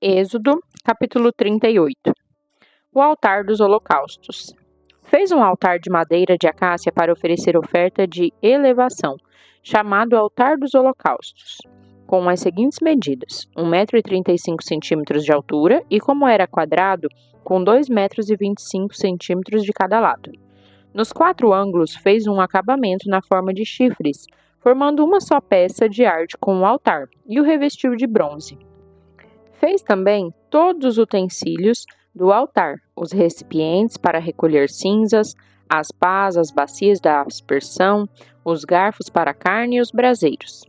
Êxodo, capítulo 38. O altar dos holocaustos. Fez um altar de madeira de acácia para oferecer oferta de elevação, chamado altar dos holocaustos, com as seguintes medidas: 1,35 m de altura e, como era quadrado, com 2,25 m de cada lado. Nos 4 ângulos fez um acabamento na forma de chifres, formando uma só peça de arte com o altar, e o revestiu de bronze. Fez também todos os utensílios do altar, os recipientes para recolher cinzas, as pás, as bacias da aspersão, os garfos para a carne e os braseiros.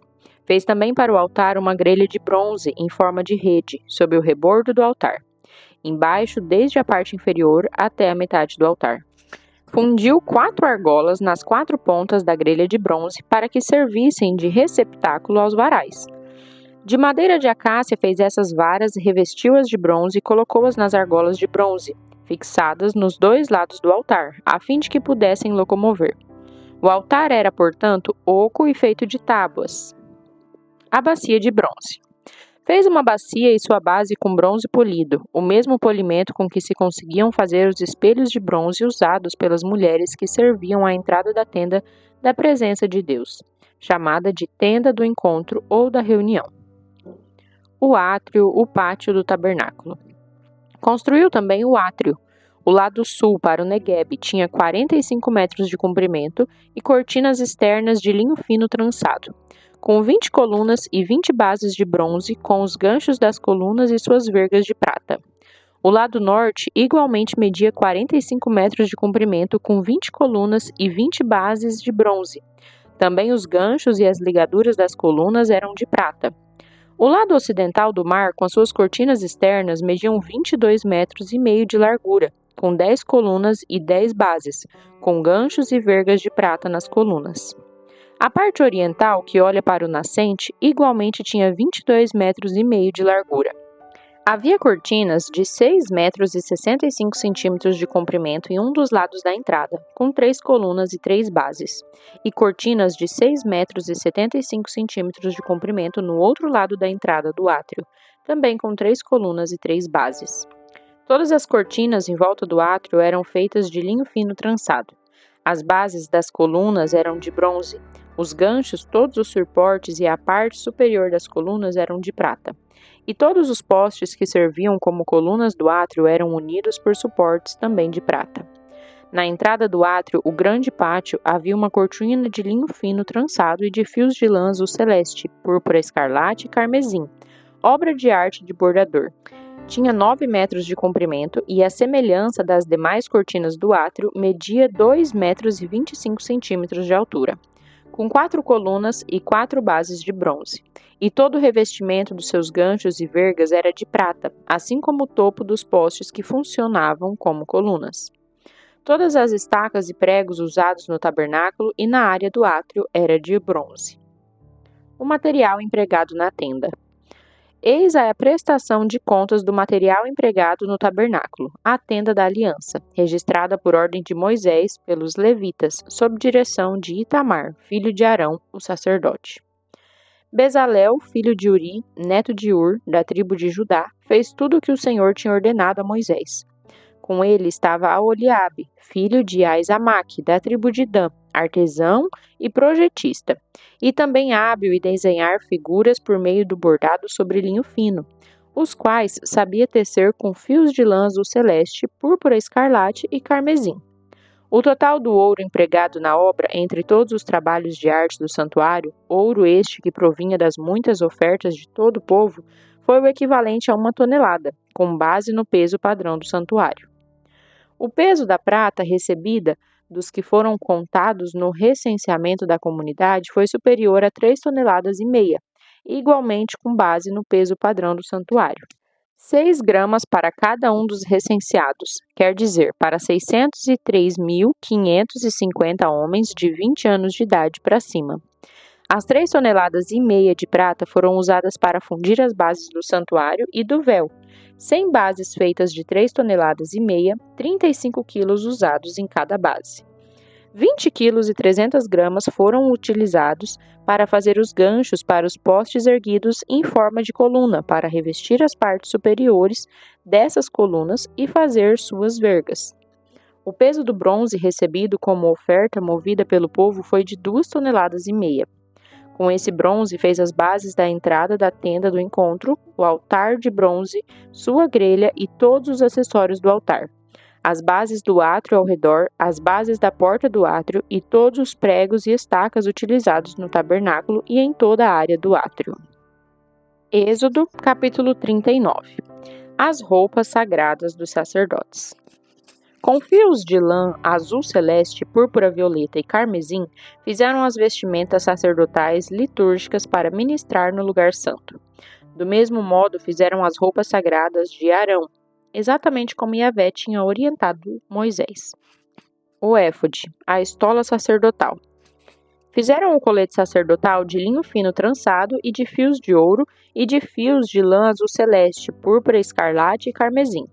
Fez também para o altar uma grelha de bronze em forma de rede, sob o rebordo do altar, embaixo desde a parte inferior até a metade do altar. Fundiu 4 argolas nas 4 pontas da grelha de bronze para que servissem de receptáculo aos varais. De madeira de acácia fez essas varas, revestiu-as de bronze e colocou-as nas argolas de bronze, fixadas nos 2 lados do altar, a fim de que pudessem locomover. O altar era, portanto, oco e feito de tábuas. A bacia de bronze. Fez uma bacia e sua base com bronze polido, o mesmo polimento com que se conseguiam fazer os espelhos de bronze usados pelas mulheres que serviam à entrada da tenda da presença de Deus, chamada de tenda do encontro ou da reunião. O átrio, o pátio do tabernáculo. Construiu também o átrio. O lado sul, para o Neguebe, tinha 45 metros de comprimento e cortinas externas de linho fino trançado, com 20 colunas e 20 bases de bronze, com os ganchos das colunas e suas vergas de prata. O lado norte igualmente media 45 metros de comprimento, com 20 colunas e 20 bases de bronze. Também os ganchos e as ligaduras das colunas eram de prata. O lado ocidental do mar, com as suas cortinas externas, mediam 22 metros e meio de largura, com 10 colunas e 10 bases, com ganchos e vergas de prata nas colunas. A parte oriental, que olha para o nascente, igualmente tinha 22 metros e meio de largura. Havia cortinas de 6 metros e 65 centímetros de comprimento em um dos lados da entrada, com 3 colunas e 3 bases, e cortinas de 6 metros e 75 centímetros de comprimento no outro lado da entrada do átrio, também com 3 colunas e 3 bases. Todas as cortinas em volta do átrio eram feitas de linho fino trançado. As bases das colunas eram de bronze. Os ganchos, todos os suportes e a parte superior das colunas eram de prata. E todos os postes que serviam como colunas do átrio eram unidos por suportes também de prata. Na entrada do átrio, o grande pátio, havia uma cortina de linho fino trançado e de fios de lã azul celeste, púrpura escarlate e carmesim, obra de arte de bordador. Tinha 9 metros de comprimento e, à semelhança das demais cortinas do átrio, media 2 metros e 25 centímetros de altura, com 4 colunas e 4 bases de bronze. E todo o revestimento dos seus ganchos e vergas era de prata, assim como o topo dos postes que funcionavam como colunas. Todas as estacas e pregos usados no tabernáculo e na área do átrio era de bronze. O material empregado na tenda. Eis a prestação de contas do material empregado no tabernáculo, a tenda da aliança, registrada por ordem de Moisés pelos levitas, sob direção de Itamar, filho de Arão, o sacerdote. Bezalel, filho de Uri, neto de Ur, da tribo de Judá, fez tudo o que o Senhor tinha ordenado a Moisés. Com ele estava Aholiabe, filho de Aizamaque, da tribo de Dan, artesão e projetista, e também hábil em desenhar figuras por meio do bordado sobre linho fino, os quais sabia tecer com fios de lã azul celeste, púrpura escarlate e carmesim. O total do ouro empregado na obra entre todos os trabalhos de arte do santuário, ouro este que provinha das muitas ofertas de todo o povo, foi o equivalente a 1 tonelada, com base no peso padrão do santuário. O peso da prata recebida dos que foram contados no recenseamento da comunidade foi superior a 3,5 toneladas, igualmente com base no peso padrão do santuário. 6 gramas para cada um dos recenseados, quer dizer, para 603.550 homens de 20 anos de idade para cima. As 3,5 toneladas de prata foram usadas para fundir as bases do santuário e do véu, 100 bases feitas de 3,5 toneladas, 35 quilos usados em cada base. 20 quilos e 300 gramas foram utilizados para fazer os ganchos para os postes erguidos em forma de coluna, para revestir as partes superiores dessas colunas e fazer suas vergas. O peso do bronze recebido como oferta movida pelo povo foi de 2,5 toneladas. Com esse bronze fez as bases da entrada da tenda do encontro, o altar de bronze, sua grelha e todos os acessórios do altar, as bases do átrio ao redor, as bases da porta do átrio e todos os pregos e estacas utilizados no tabernáculo e em toda a área do átrio. Êxodo, capítulo 39. As roupas sagradas dos sacerdotes. Com fios de lã azul celeste, púrpura violeta e carmesim, fizeram as vestimentas sacerdotais litúrgicas para ministrar no lugar santo. Do mesmo modo, fizeram as roupas sagradas de Arão, exatamente como Yahvé tinha orientado Moisés. O éfode, a estola sacerdotal. Fizeram o colete sacerdotal de linho fino trançado e de fios de ouro e de fios de lã azul celeste, púrpura escarlate e carmesim.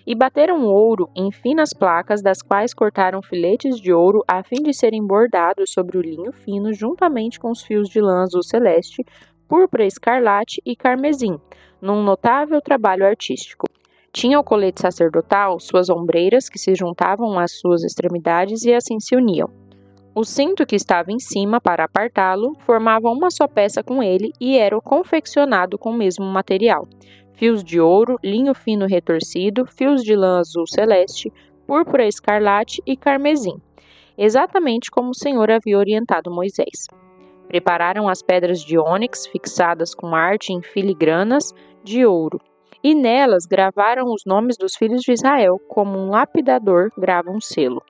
E bateram ouro em finas placas, das quais cortaram filetes de ouro a fim de serem bordados sobre o linho fino juntamente com os fios de lã azul celeste, púrpura escarlate e carmesim, num notável trabalho artístico. Tinha o colete sacerdotal suas ombreiras que se juntavam às suas extremidades e assim se uniam. O cinto que estava em cima para apartá-lo formava uma só peça com ele e era confeccionado com o mesmo material: fios de ouro, linho fino retorcido, fios de lã azul celeste, púrpura escarlate e carmesim, exatamente como o Senhor havia orientado Moisés. Prepararam as pedras de ônix fixadas com arte em filigranas de ouro, e nelas gravaram os nomes dos filhos de Israel, como um lapidador grava um selo.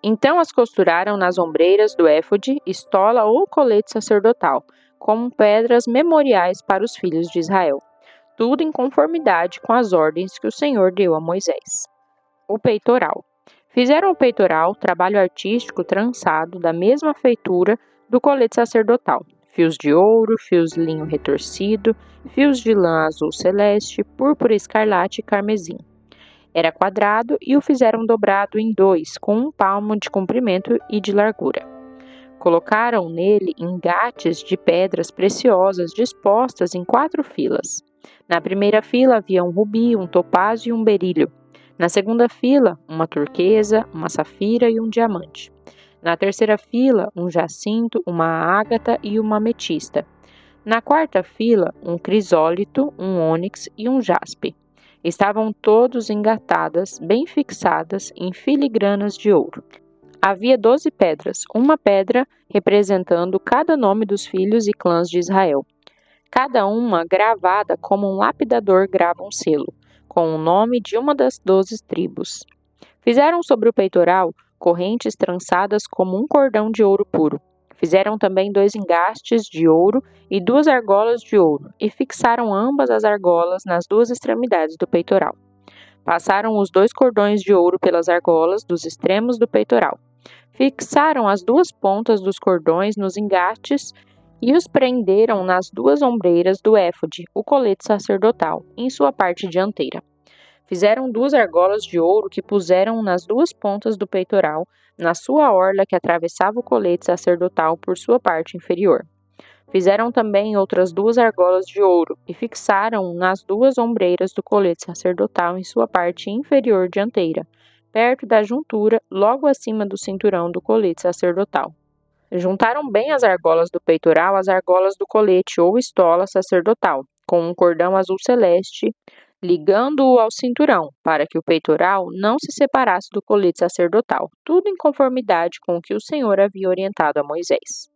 Então as costuraram nas ombreiras do éfode, estola ou colete sacerdotal, como pedras memoriais para os filhos de Israel, tudo em conformidade com as ordens que o Senhor deu a Moisés. O peitoral. Fizeram o peitoral, trabalho artístico trançado da mesma feitura do colete sacerdotal: fios de ouro, fios de linho retorcido, fios de lã azul celeste, púrpura escarlate e carmesim. Era quadrado e o fizeram dobrado em 2, com 1 palmo de comprimento e de largura. Colocaram nele engates de pedras preciosas dispostas em 4 filas. Na primeira fila havia um rubi, um topázio e um berílio. Na segunda fila, uma turquesa, uma safira e um diamante. Na terceira fila, um jacinto, uma ágata e uma ametista. Na quarta fila, um crisólito, um ônix e um jaspe. Estavam todos engatadas, bem fixadas, em filigranas de ouro. Havia 12 pedras, uma pedra representando cada nome dos filhos e clãs de Israel, cada uma gravada como um lapidador grava um selo, com o nome de uma das 12 tribos. Fizeram sobre o peitoral correntes trançadas como um cordão de ouro puro. Fizeram também 2 engastes de ouro e 2 argolas de ouro, e fixaram ambas as argolas nas 2 extremidades do peitoral. Passaram os 2 cordões de ouro pelas argolas dos extremos do peitoral. Fixaram as 2 pontas dos cordões nos engastes e os prenderam nas 2 ombreiras do éfode, o colete sacerdotal, em sua parte dianteira. Fizeram 2 argolas de ouro que puseram nas 2 pontas do peitoral, na sua orla que atravessava o colete sacerdotal por sua parte inferior. Fizeram também outras 2 argolas de ouro e fixaram nas 2 ombreiras do colete sacerdotal em sua parte inferior dianteira, perto da juntura, logo acima do cinturão do colete sacerdotal. Juntaram bem as argolas do peitoral às argolas do colete ou estola sacerdotal, com um cordão azul celeste, ligando-o ao cinturão, para que o peitoral não se separasse do colete sacerdotal, tudo em conformidade com o que o Senhor havia orientado a Moisés.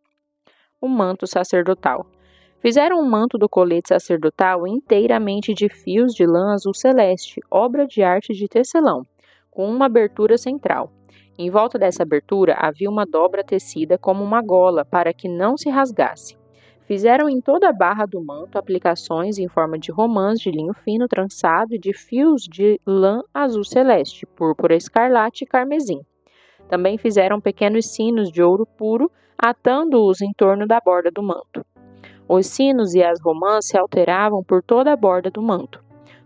O manto sacerdotal. Fizeram um manto do colete sacerdotal inteiramente de fios de lã azul celeste, obra de arte de tecelão, com uma abertura central. Em volta dessa abertura havia uma dobra tecida como uma gola, para que não se rasgasse. Fizeram em toda a barra do manto aplicações em forma de romãs de linho fino trançado e de fios de lã azul celeste, púrpura escarlate e carmesim. Também fizeram pequenos sinos de ouro puro, atando-os em torno da borda do manto. Os sinos e as romãs se alteravam por toda a borda do manto.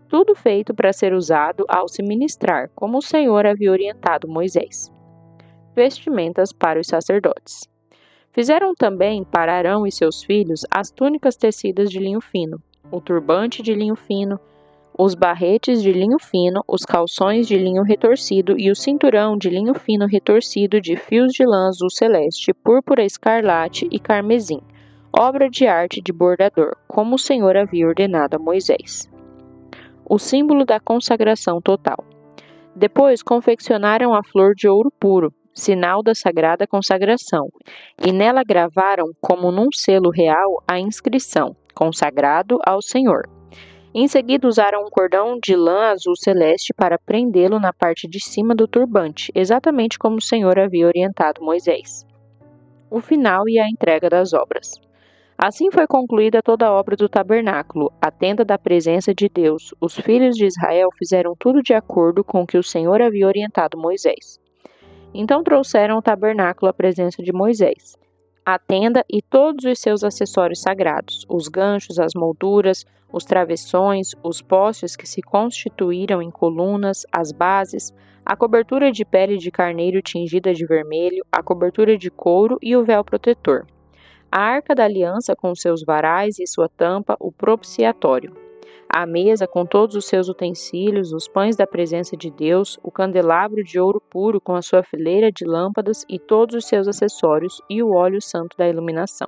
Tudo feito para ser usado ao se ministrar, como o Senhor havia orientado Moisés. vestimentas para os sacerdotes. Fizeram também para Arão e seus filhos as túnicas tecidas de linho fino, o turbante de linho fino, os barretes de linho fino, os calções de linho retorcido e o cinturão de linho fino retorcido de fios de lã azul celeste, púrpura escarlate e carmesim, obra de arte de bordador, como o Senhor havia ordenado a Moisés. O símbolo da consagração total. Depois confeccionaram a flor de ouro puro, sinal da sagrada consagração, e nela gravaram, como num selo real, a inscrição: consagrado ao Senhor. Em seguida usaram um cordão de lã azul celeste para prendê-lo na parte de cima do turbante, exatamente como o Senhor havia orientado Moisés. O final e a entrega das obras. Assim foi concluída toda a obra do tabernáculo, a tenda da presença de Deus. Os filhos de Israel fizeram tudo de acordo com o que o Senhor havia orientado Moisés. Então trouxeram o tabernáculo à presença de Moisés, a tenda e todos os seus acessórios sagrados, os ganchos, as molduras, os travessões, os postes que se constituíram em colunas, as bases, a cobertura de pele de carneiro tingida de vermelho, a cobertura de couro e o véu protetor, a arca da aliança com seus varais e sua tampa, o propiciatório, a mesa com todos os seus utensílios, os pães da presença de Deus, o candelabro de ouro puro com a sua fileira de lâmpadas e todos os seus acessórios e o óleo santo da iluminação.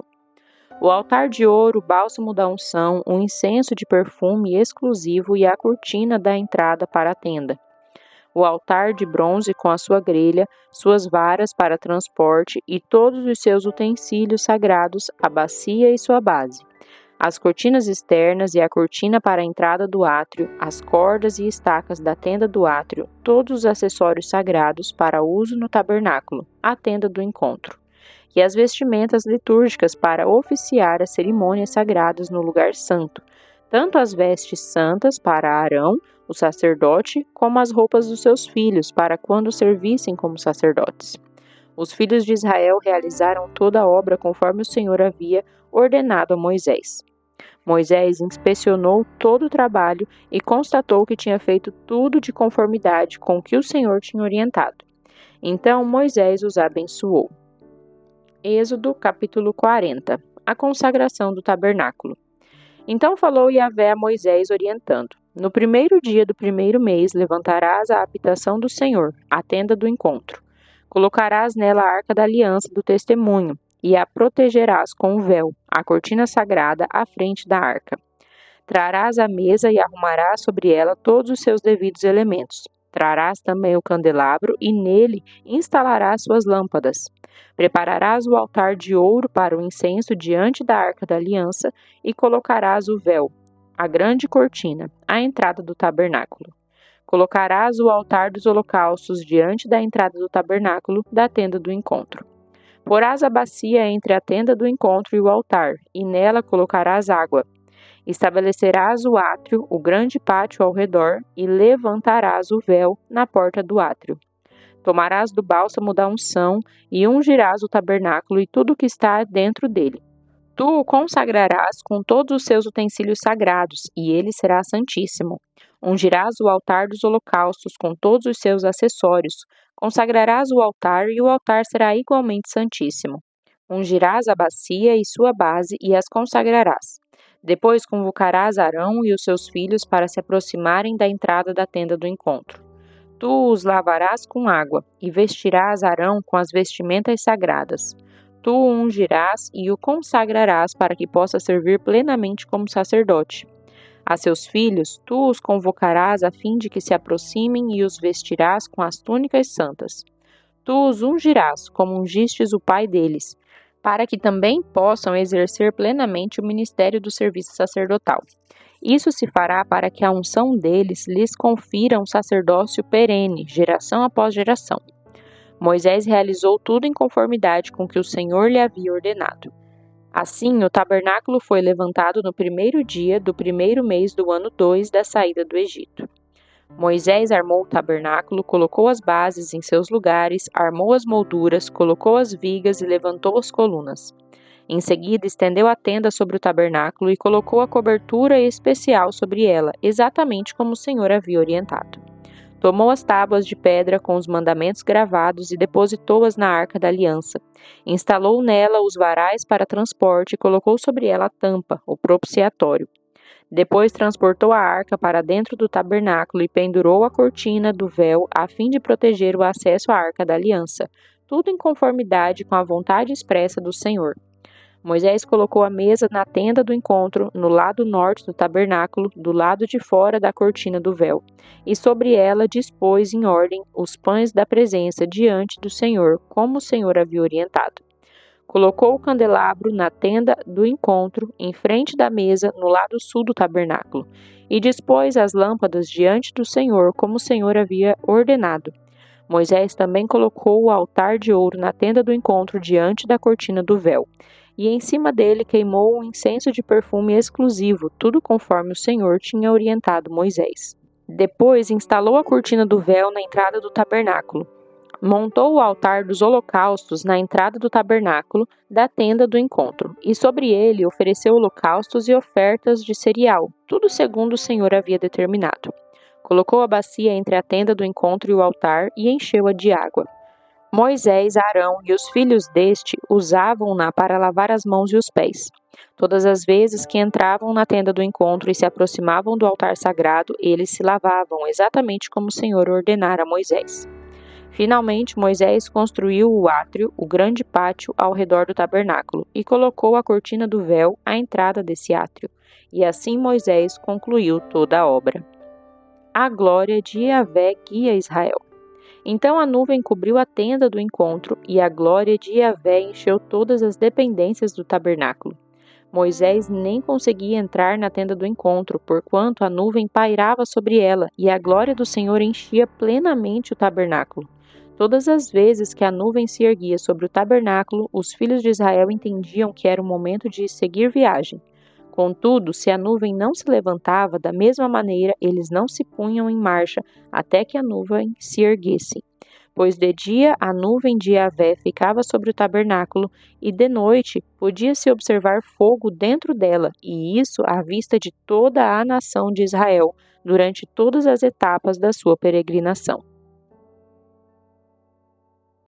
O altar de ouro, o bálsamo da unção, um incenso de perfume exclusivo e a cortina da entrada para a tenda. O altar de bronze com a sua grelha, suas varas para transporte e todos os seus utensílios sagrados, a bacia e sua base. As cortinas externas e a cortina para a entrada do átrio, as cordas e estacas da tenda do átrio, todos os acessórios sagrados para uso no tabernáculo, a tenda do encontro, e as vestimentas litúrgicas para oficiar as cerimônias sagradas no lugar santo, tanto as vestes santas para Arão, o sacerdote, como as roupas dos seus filhos para quando servissem como sacerdotes. Os filhos de Israel realizaram toda a obra conforme o Senhor havia ordenado a Moisés. Moisés inspecionou todo o trabalho e constatou que tinha feito tudo de conformidade com o que o Senhor tinha orientado. Então Moisés os abençoou. Êxodo capítulo 40. A consagração do tabernáculo. Então falou Yahvé a Moisés orientando: no primeiro dia do primeiro mês levantarás a habitação do Senhor, a tenda do encontro. Colocarás nela a arca da aliança do testemunho, e a protegerás com o véu, a cortina sagrada à frente da arca. Trarás a mesa e arrumarás sobre ela todos os seus devidos elementos. Trarás também o candelabro e nele instalarás suas lâmpadas. Prepararás o altar de ouro para o incenso diante da arca da aliança e colocarás o véu, a grande cortina, à entrada do tabernáculo. Colocarás o altar dos holocaustos diante da entrada do tabernáculo da tenda do encontro. Porás a bacia entre a tenda do encontro e o altar, e nela colocarás água. Estabelecerás o átrio, o grande pátio ao redor, e levantarás o véu na porta do átrio. Tomarás do bálsamo da unção e ungirás o tabernáculo e tudo o que está dentro dele. Tu o consagrarás com todos os seus utensílios sagrados, e ele será santíssimo. Ungirás o altar dos holocaustos com todos os seus acessórios. Consagrarás o altar, e o altar será igualmente santíssimo. Ungirás a bacia e sua base, e as consagrarás. Depois convocarás Arão e os seus filhos para se aproximarem da entrada da tenda do encontro. Tu os lavarás com água, e vestirás Arão com as vestimentas sagradas. Tu o ungirás e o consagrarás para que possa servir plenamente como sacerdote. A seus filhos, tu os convocarás a fim de que se aproximem e os vestirás com as túnicas santas. Tu os ungirás, como ungistes o pai deles, para que também possam exercer plenamente o ministério do serviço sacerdotal. Isso se fará para que a unção deles lhes confira um sacerdócio perene, geração após geração. Moisés realizou tudo em conformidade com o que o Senhor lhe havia ordenado. Assim, o tabernáculo foi levantado no primeiro dia do primeiro mês do ano 2 da saída do Egito. Moisés armou o tabernáculo, colocou as bases em seus lugares, armou as molduras, colocou as vigas e levantou as colunas. Em seguida, estendeu a tenda sobre o tabernáculo e colocou a cobertura especial sobre ela, exatamente como o Senhor havia orientado. Tomou as tábuas de pedra com os mandamentos gravados e depositou-as na arca da aliança. Instalou nela os varais para transporte e colocou sobre ela a tampa, o propiciatório. Depois transportou a arca para dentro do tabernáculo e pendurou a cortina do véu a fim de proteger o acesso à arca da aliança, tudo em conformidade com a vontade expressa do Senhor. Moisés colocou a mesa na tenda do encontro, no lado norte do tabernáculo, do lado de fora da cortina do véu, e sobre ela dispôs em ordem os pães da presença diante do Senhor, como o Senhor havia orientado. Colocou o candelabro na tenda do encontro, em frente da mesa, no lado sul do tabernáculo, e dispôs as lâmpadas diante do Senhor, como o Senhor havia ordenado. Moisés também colocou o altar de ouro na tenda do encontro diante da cortina do véu, e em cima dele queimou um incenso de perfume exclusivo, tudo conforme o Senhor tinha orientado Moisés. Depois instalou a cortina do véu na entrada do tabernáculo. Montou o altar dos holocaustos na entrada do tabernáculo da tenda do encontro, e sobre ele ofereceu holocaustos e ofertas de cereal, tudo segundo o Senhor havia determinado. Colocou a bacia entre a tenda do encontro e o altar e encheu-a de água. Moisés, Arão e os filhos deste usavam-na para lavar as mãos e os pés. Todas as vezes que entravam na tenda do encontro e se aproximavam do altar sagrado, eles se lavavam, exatamente como o Senhor ordenara a Moisés. Finalmente, Moisés construiu o átrio, o grande pátio ao redor do tabernáculo, e colocou a cortina do véu à entrada desse átrio. E assim Moisés concluiu toda a obra. A glória de Yahvé guia Israel. Então a nuvem cobriu a tenda do encontro, e a glória de Yahvé encheu todas as dependências do tabernáculo. Moisés nem conseguia entrar na tenda do encontro, porquanto a nuvem pairava sobre ela, e a glória do Senhor enchia plenamente o tabernáculo. Todas as vezes que a nuvem se erguia sobre o tabernáculo, os filhos de Israel entendiam que era o momento de seguir viagem. Contudo, se a nuvem não se levantava, da mesma maneira eles não se punham em marcha até que a nuvem se erguesse. Pois de dia a nuvem de Yahvé ficava sobre o tabernáculo, e de noite podia-se observar fogo dentro dela, e isso à vista de toda a nação de Israel, durante todas as etapas da sua peregrinação.